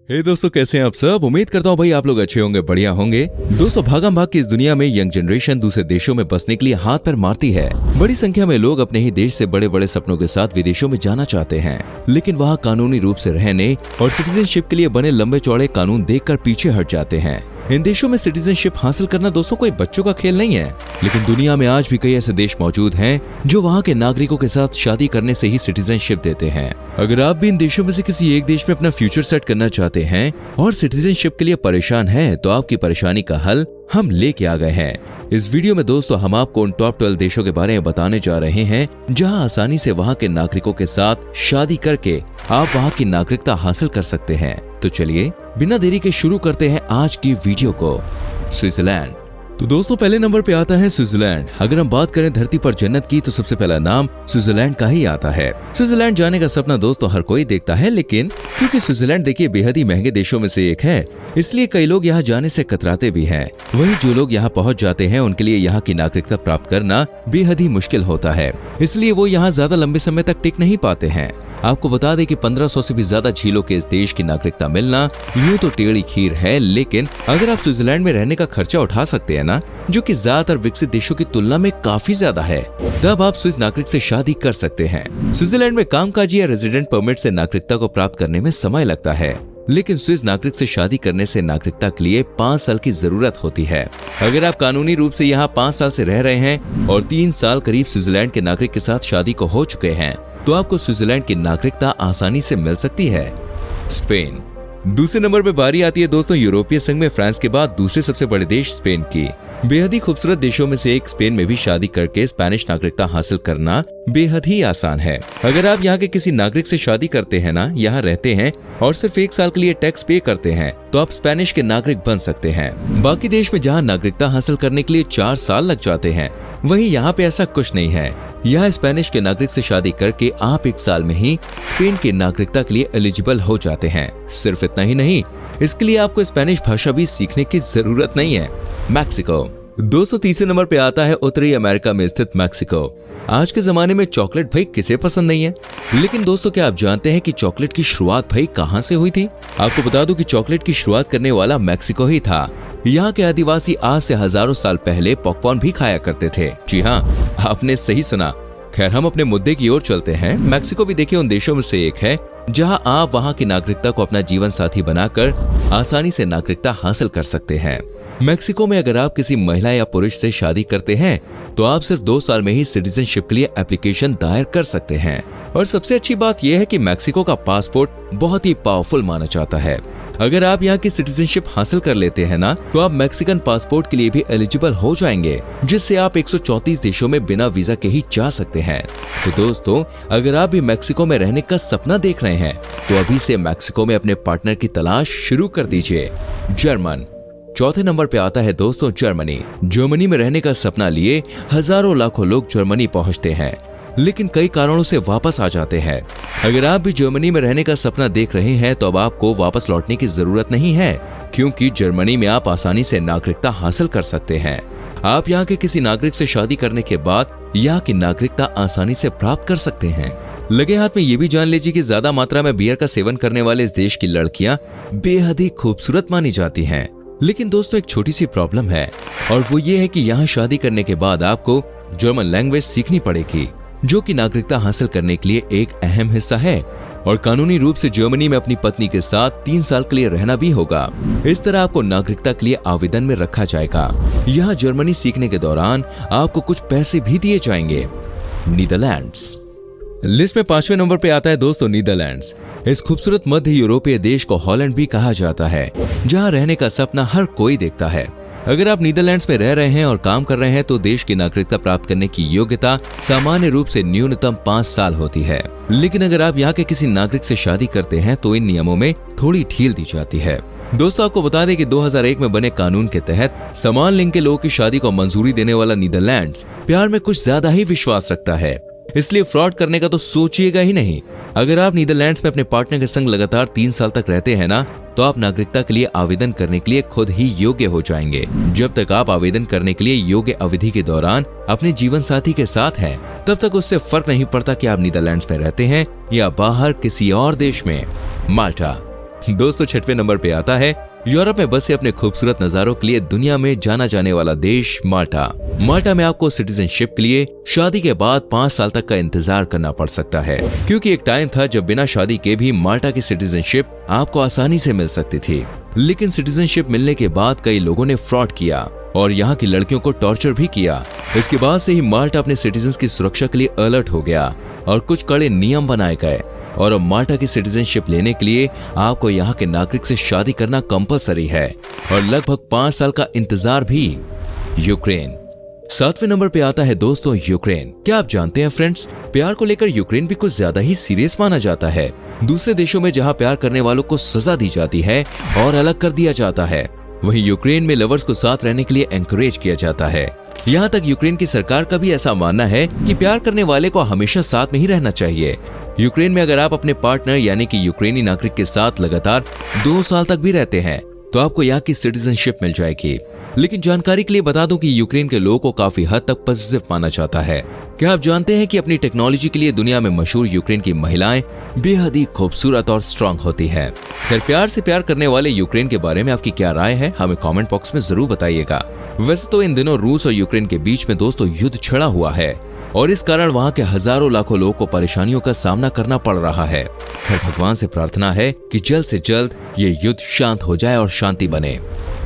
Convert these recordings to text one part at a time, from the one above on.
दोस्तों, कैसे हैं आप सब। उम्मीद करता हूँ भाई आप लोग अच्छे होंगे, बढ़िया होंगे। दोस्तों, भागम भाग की इस दुनिया में यंग जनरेशन दूसरे देशों में बसने के लिए हाथ पैर मारती है। बड़ी संख्या में लोग अपने ही देश से बड़े बड़े सपनों के साथ विदेशों में जाना चाहते हैं, लेकिन वहाँ कानूनी रूप से रहने और सिटीजनशिप के लिए बने लंबे चौड़े कानून देखकर पीछे हट जाते हैं। इन देशों में सिटीजनशिप हासिल करना दोस्तों कोई बच्चों का खेल नहीं है, लेकिन दुनिया में आज भी कई ऐसे देश मौजूद हैं जो वहाँ के नागरिकों के साथ शादी करने से ही सिटीजनशिप देते हैं। अगर आप भी इन देशों में से किसी एक देश में अपना फ्यूचर सेट करना चाहते हैं और सिटीजनशिप के लिए परेशान हैं, तो आपकी परेशानी का हल हम लेके आ गए हैं। इस वीडियो में दोस्तों हम आपको उन टॉप 12 देशों के बारे में बताने जा रहे हैं जहां आसानी से वहां के नागरिकों के साथ शादी करके आप वहां की नागरिकता हासिल कर सकते हैं। तो चलिए बिना देरी के शुरू करते हैं आज की वीडियो को। स्विट्जरलैंड। तो दोस्तों पहले नंबर पे आता है स्विट्जरलैंड। अगर हम बात करें धरती पर जन्नत की, तो सबसे पहला नाम स्विट्जरलैंड का ही आता है। स्विट्जरलैंड जाने का सपना दोस्तों हर कोई देखता है, लेकिन क्योंकि स्विट्जरलैंड देखिए बेहद ही महंगे देशों में से एक है, इसलिए कई लोग यहाँ जाने से कतराते भी हैं। वहीं जो लोग यहाँ पहुँच जाते हैं उनके लिए यहाँ की नागरिकता प्राप्त करना बेहद ही मुश्किल होता है, इसलिए वो यहाँ ज्यादा लंबे समय तक टिक नहीं पाते हैं। आपको बता दें कि 1500 से भी ज्यादा झीलों के इस देश की नागरिकता मिलना यूं तो टेढ़ी खीर है, लेकिन अगर आप स्विट्जरलैंड में रहने का खर्चा उठा सकते हैं ना, जो कि ज्यादातर विकसित देशों की तुलना में काफी ज्यादा है, तब आप स्विस नागरिक से शादी कर सकते हैं। स्विट्जरलैंड में कामकाजी या रेजिडेंट परमिट से नागरिकता को प्राप्त करने में समय लगता है, लेकिन स्विस नागरिक से शादी करने से नागरिकता के लिए 5 साल की जरूरत होती है। अगर आप कानूनी रूप से यहाँ 5 साल से रह रहे हैं और 3 साल करीब स्विट्जरलैंड के नागरिक के साथ शादी को हो चुके हैं, तो आपको स्विट्जरलैंड की नागरिकता आसानी से मिल सकती है। स्पेन। दूसरे नंबर पर बारी आती है दोस्तों यूरोपीय संघ में फ्रांस के बाद दूसरे सबसे बड़े देश स्पेन की। बेहद ही खूबसूरत देशों में से एक स्पेन में भी शादी करके स्पेनिश नागरिकता हासिल करना बेहद ही आसान है। अगर आप यहाँ के किसी नागरिक से शादी करते हैं ना, यहाँ रहते हैं और सिर्फ 1 साल के लिए टैक्स पे करते हैं, तो आप स्पेनिश के नागरिक बन सकते हैं। बाकी देश में जहाँ नागरिकता हासिल करने के लिए 4 साल लग जाते हैं, वहीं यहाँ पे ऐसा कुछ नहीं है। यहाँ स्पेनिश के नागरिक से शादी करके आप 1 साल में ही स्पेन की नागरिकता के लिए एलिजिबल हो जाते हैं। सिर्फ इतना ही नहीं, इसके लिए आपको स्पेनिश भाषा भी सीखने की जरूरत नहीं है। मैक्सिको। दोस्तों तीसरे नंबर पे आता है उत्तरी अमेरिका में स्थित मैक्सिको। आज के जमाने में चॉकलेट भाई किसे पसंद नहीं है, लेकिन दोस्तों क्या आप जानते हैं कि चॉकलेट की शुरुआत भाई कहां से हुई थी? आपको बता दूं कि चॉकलेट की शुरुआत करने वाला मैक्सिको ही था। यहाँ के आदिवासी आज से हजारों साल पहले पॉपकॉर्न भी खाया करते थे। जी हाँ, आपने सही सुना। खैर हम अपने मुद्दे की ओर चलते हैं। मैक्सिको भी देखिए उन देशों में से एक है जहां आप वहां की नागरिकता को अपना जीवन साथी बनाकर आसानी से नागरिकता हासिल कर सकते हैं। मैक्सिको में अगर आप किसी महिला या पुरुष से शादी करते हैं, तो आप सिर्फ 2 साल में ही सिटीजनशिप के लिए एप्लीकेशन दायर कर सकते हैं। और सबसे अच्छी बात यह है कि मैक्सिको का पासपोर्ट बहुत ही पावरफुल माना जाता है। अगर आप यहाँ की सिटीजनशिप हासिल कर लेते हैं ना, तो आप मैक्सिकन पासपोर्ट के लिए भी एलिजिबल हो जाएंगे, जिससे आप 134 देशों में बिना वीजा के ही जा सकते हैं। तो दोस्तों अगर आप भी मैक्सिको में रहने का सपना देख रहे हैं, तो अभी से मैक्सिको में अपने पार्टनर की तलाश शुरू कर दीजिए। जर्मन। चौथे नंबर पे आता है दोस्तों जर्मनी। जर्मनी में रहने का सपना लिए हजारों लाखों लोग जर्मनी पहुंचते हैं, लेकिन कई कारणों से वापस आ जाते हैं। अगर आप भी जर्मनी में रहने का सपना देख रहे हैं, तो अब आपको वापस लौटने की जरूरत नहीं है, क्योंकि जर्मनी में आप आसानी से नागरिकता हासिल कर सकते हैं। आप यहाँ के किसी नागरिक से शादी करने के बाद यहाँ की नागरिकता आसानी से प्राप्त कर सकते हैं। लगे हाथ में ये भी जान लीजिए कि ज्यादा मात्रा में बियर का सेवन करने वाले इस देश की लड़कियां बेहद ही खूबसूरत मानी जाती हैं। लेकिन दोस्तों एक छोटी सी प्रॉब्लम है, और वो ये है कि यहाँ शादी करने के बाद आपको जर्मन लैंग्वेज सीखनी पड़ेगी, जो कि नागरिकता हासिल करने के लिए एक अहम हिस्सा है। और कानूनी रूप से जर्मनी में अपनी पत्नी के साथ 3 साल के लिए रहना भी होगा। इस तरह आपको नागरिकता के लिए आवेदन में रखा जाएगा। यहाँ जर्मनी सीखने के दौरान आपको कुछ पैसे भी दिए जाएंगे। नीदरलैंड्स। लिस्ट में 5वें नंबर पे आता है दोस्तों नीदरलैंड्स। इस खूबसूरत मध्य यूरोपीय देश को हॉलैंड भी कहा जाता है, जहां रहने का सपना हर कोई देखता है। अगर आप नीदरलैंड्स में रह रहे हैं और काम कर रहे हैं, तो देश की नागरिकता प्राप्त करने की योग्यता सामान्य रूप से न्यूनतम 5 साल होती है। लेकिन अगर आप यहाँ के किसी नागरिक से शादी करते हैं, तो इन नियमों में थोड़ी ढील दी जाती है। दोस्तों आपको बता दें कि 2001 में बने कानून के तहत समान लिंग के लोगों की शादी को मंजूरी देने वाला नीदरलैंड्स प्यार में कुछ ज्यादा ही विश्वास रखता है, इसलिए फ्रॉड करने का तो सोचिएगा ही नहीं। अगर आप नीदरलैंड्स में अपने पार्टनर के संग लगातार 3 साल तक रहते हैं ना, तो आप नागरिकता के लिए आवेदन करने के लिए खुद ही योग्य हो जाएंगे। जब तक आप आवेदन करने के लिए योग्य अवधि के दौरान अपने जीवन साथी के साथ हैं, तब तक उससे फर्क नहीं पड़ता कि आप नीदरलैंड्स में रहते हैं या बाहर किसी और देश में। माल्टा। दोस्तों 6वें नंबर पे आता है यूरोप में बसे अपने खूबसूरत नजारों के लिए दुनिया में जाना जाने वाला देश माल्टा। माल्टा में आपको सिटीजनशिप के लिए शादी के बाद 5 साल तक का इंतजार करना पड़ सकता है, क्योंकि एक टाइम था जब बिना शादी के भी माल्टा की सिटीजनशिप आपको आसानी से मिल सकती थी। लेकिन सिटीजनशिप मिलने के बाद कई लोगों ने फ्रॉड किया और यहाँ की लड़कियों को टॉर्चर भी किया। इसके बाद से ही माल्टा अपने सिटीजन्स की सुरक्षा के लिए अलर्ट हो गया और कुछ कड़े नियम बनाए गए और अब माल्टा की सिटीजनशिप लेने के लिए आपको यहाँ के नागरिक से शादी करना कंपलसरी है और लगभग 5 साल का इंतजार भी। यूक्रेन 7वें नंबर पे आता है दोस्तों यूक्रेन। क्या आप जानते हैं फ्रेंड्स, प्यार को लेकर यूक्रेन भी कुछ ज्यादा ही सीरियस माना जाता है। दूसरे देशों में जहाँ प्यार करने वालों को सजा दी जाती है और अलग कर दिया जाता है, वहीं यूक्रेन में लवर्स को साथ रहने के लिए एनकरेज किया जाता है। यहाँ तक यूक्रेन की सरकार का भी ऐसा मानना है कि प्यार करने वाले को हमेशा साथ में ही रहना चाहिए। यूक्रेन में अगर आप अपने पार्टनर यानी कि यूक्रेनी नागरिक के साथ लगातार 2 साल तक भी रहते हैं तो आपको यहाँ की सिटीजनशिप मिल जाएगी। लेकिन जानकारी के लिए बता दूं कि यूक्रेन के लोगों को काफी हद तक पॉजिटिव माना जाता है। क्या आप जानते हैं कि अपनी टेक्नोलॉजी के लिए दुनिया में मशहूर यूक्रेन की महिलाएं बेहद ही खूबसूरत और स्ट्रांग होती हैं। खैर, प्यार से प्यार करने वाले यूक्रेन के बारे में आपकी क्या राय है, हमें कमेंट बॉक्स में जरूर बताइएगा। वैसे तो इन दिनों रूस और यूक्रेन के बीच में दोस्तों युद्ध छिड़ा हुआ है और इस कारण वहाँ के हजारों लाखों लोगों को परेशानियों का सामना करना पड़ रहा है। खैर, भगवान से प्रार्थना है कि जल्द से जल्द ये युद्ध शांत हो जाए और शांति बने।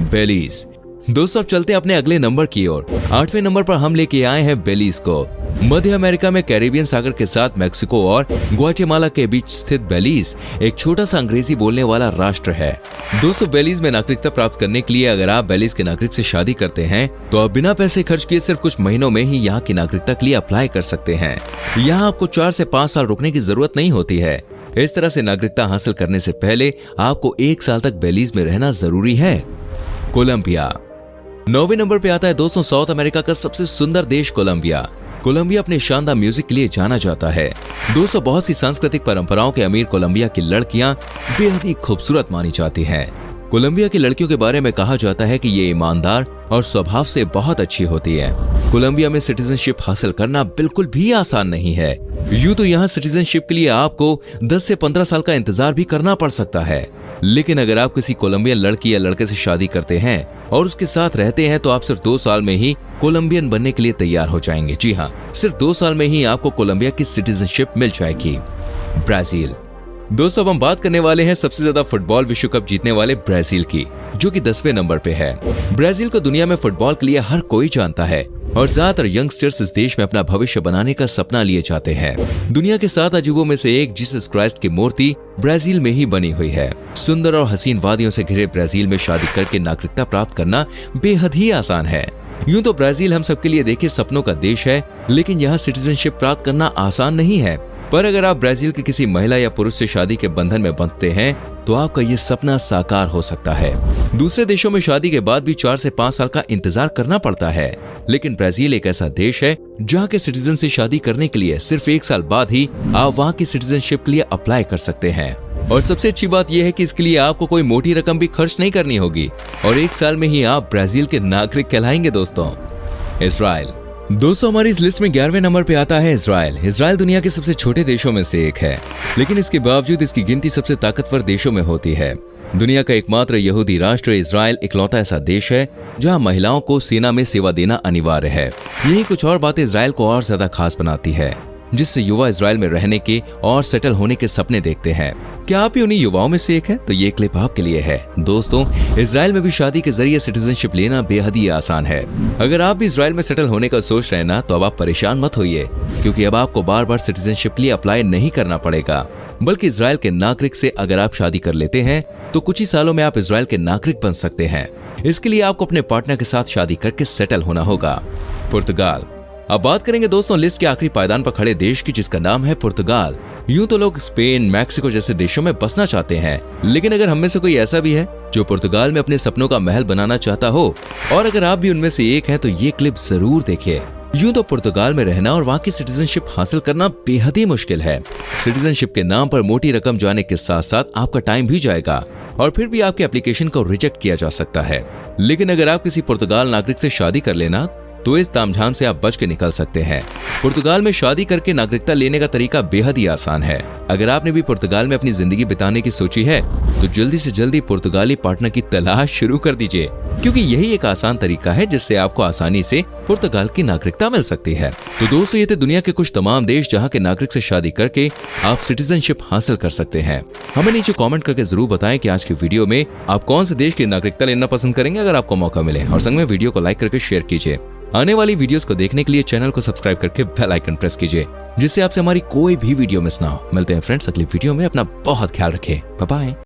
बेलीज दोस्तों, अब चलते हैं अपने अगले नंबर की ओर। 8वें नंबर पर हम लेके आए हैं बेलीज को। मध्य अमेरिका में कैरिबियन सागर के साथ मैक्सिको और ग्वाटेमाला के बीच स्थित बेलीज एक छोटा सा अंग्रेजी बोलने वाला राष्ट्र है। दोस्तों, बेलीज में नागरिकता प्राप्त करने के लिए अगर आप बेलीज के नागरिक से शादी करते हैं तो आप बिना पैसे खर्च किए सिर्फ कुछ महीनों में ही यहाँ की नागरिकता के लिए अप्लाई कर सकते हैं। यहाँ आपको 4 से 5 साल रुकने की जरूरत नहीं होती है। इस तरह से नागरिकता हासिल करने से पहले आपको 1 साल तक बेलीज में रहना जरूरी है। कोलंबिया 9वें नंबर पे आता है दोस्तों साउथ अमेरिका का सबसे सुंदर देश कोलंबिया। कोलंबिया अपने शानदार म्यूजिक के लिए जाना जाता है। दोस्तों, बहुत सी सांस्कृतिक परंपराओं के अमीर कोलंबिया की लड़कियां बेहद ही खूबसूरत मानी जाती हैं। कोलंबिया की लड़कियों के बारे में कहा जाता है कि ये ईमानदार और स्वभाव से बहुत अच्छी होती है। कोलंबिया में सिटीजनशिप हासिल करना बिल्कुल भी आसान नहीं है। यूं तो यहाँ सिटीजनशिप के लिए आपको 10 से 15 साल का इंतजार भी करना पड़ सकता है। लेकिन अगर आप किसी कोलंबियन लड़की या लड़के से शादी करते हैं और उसके साथ रहते हैं तो आप सिर्फ 2 साल में ही कोलंबियन बनने के लिए तैयार हो जाएंगे। जी हाँ, सिर्फ 2 साल में ही आपको कोलंबिया की सिटीजनशिप मिल जाएगी। ब्राजील दोस्तों, अब हम बात करने वाले हैं सबसे ज्यादा फुटबॉल विश्व कप जीतने वाले ब्राजील की, जो कि 10वें नंबर पे है। ब्राजील को दुनिया में फुटबॉल के लिए हर कोई जानता है और ज्यादातर यंगस्टर्स इस देश में अपना भविष्य बनाने का सपना लिए जाते हैं। दुनिया के 7 अजूबों में से एक जीसस क्राइस्ट की मूर्ति ब्राजील में ही बनी हुई है। सुंदर और हसीन वादियों से घिरे ब्राजील में शादी करके नागरिकता प्राप्त करना बेहद ही आसान है। यूं तो ब्राजील हम सबके लिए देखे सपनों का देश है, लेकिन यहाँ सिटीजनशिप प्राप्त करना आसान नहीं है। पर अगर आप ब्राजील की किसी महिला या पुरुष से शादी के बंधन में बंधते हैं तो आपका ये सपना साकार हो सकता है। दूसरे देशों में शादी के बाद भी 4 से 5 साल का इंतजार करना पड़ता है, लेकिन ब्राजील एक ऐसा देश है जहाँ के सिटीजन से शादी करने के लिए सिर्फ 1 साल बाद ही आप वहाँ की सिटीजनशिप के लिए अप्लाई कर सकते हैं। और सबसे अच्छी बात यह है कि इसके लिए आपको कोई मोटी रकम भी खर्च नहीं करनी होगी और 1 साल में ही आप ब्राजील के नागरिक कहलाएंगे। दोस्तों, इजराइल दोस्तों, हमारी इस लिस्ट में 11वें नंबर पे आता है इजराइल। इजराइल दुनिया के सबसे छोटे देशों में से एक है, लेकिन इसके बावजूद इसकी गिनती सबसे ताकतवर देशों में होती है। दुनिया का एकमात्र यहूदी राष्ट्र इजराइल इकलौता ऐसा देश है जहां महिलाओं को सेना में सेवा देना अनिवार्य है। यही कुछ और बातें इजराइल को और ज्यादा खास बनाती है, जिससे युवा इजराइल में रहने के और सेटल होने के सपने देखते हैं। क्या आप भी उन्हीं युवाओं में से एक हैं? तो ये क्लिप आपके लिए है। दोस्तों, इजराइल में भी शादी के जरिए सिटीजनशिप लेना बेहद ही आसान है। अगर आप भी इजराइल में सेटल होने का सोच रहे हैं ना, तो अब आप परेशान मत होइए, क्योंकि अब आपको बार बार सिटीजनशिप के लिए अप्लाई नहीं करना पड़ेगा, बल्कि इजराइल के नागरिक से अगर आप शादी कर लेते हैं तो कुछ ही सालों में आप इजराइल के नागरिक बन सकते हैं। इसके लिए आपको अपने पार्टनर के साथ शादी करके सेटल होना होगा। पुर्तगाल अब बात करेंगे दोस्तों लिस्ट के आखिरी पायदान पर खड़े देश की, जिसका नाम है पुर्तगाल। यूं तो लोग स्पेन, मैक्सिको जैसे देशों में बसना चाहते हैं, लेकिन अगर हम में से कोई ऐसा भी है जो पुर्तगाल में अपने सपनों का महल बनाना चाहता हो, और अगर आप भी उनमें से एक हैं, तो ये क्लिप जरूर देखिए। यूं तो पुर्तगाल में रहना और वहाँ की सिटीजनशिप हासिल करना बेहद ही मुश्किल है। सिटीजनशिप के नाम पर मोटी रकम जाने के साथ साथ आपका टाइम भी जाएगा और फिर भी आपके एप्लीकेशन को रिजेक्ट किया जा सकता है। लेकिन अगर आप किसी पुर्तगाल नागरिक से शादी कर लेना तो इस तामझाम से आप बच के निकल सकते हैं। पुर्तगाल में शादी करके नागरिकता लेने का तरीका बेहद ही आसान है। अगर आपने भी पुर्तगाल में अपनी जिंदगी बिताने की सोची है तो जल्दी से जल्दी पुर्तगाली पार्टनर की तलाश शुरू कर दीजिए, क्योंकि यही एक आसान तरीका है जिससे आपको आसानी से पुर्तगाल की नागरिकता मिल सकती है। तो दोस्तों, ये थे दुनिया के कुछ तमाम देश जहां के नागरिक से शादी करके आप सिटीजनशिप हासिल कर सकते हैं। हमें नीचे कमेंट करके जरूर बताएं कि आज की वीडियो में आप कौन से देश की नागरिकता लेना पसंद करेंगे अगर आपको मौका मिले, और संग में वीडियो को लाइक करके शेयर कीजिए। आने वाली वीडियोस को देखने के लिए चैनल को सब्सक्राइब करके बेल आइकन प्रेस कीजिए, जिससे आपसे हमारी कोई भी वीडियो मिस ना हो। मिलते हैं फ्रेंड्स अगली वीडियो में। अपना बहुत ख्याल रखें। Bye bye.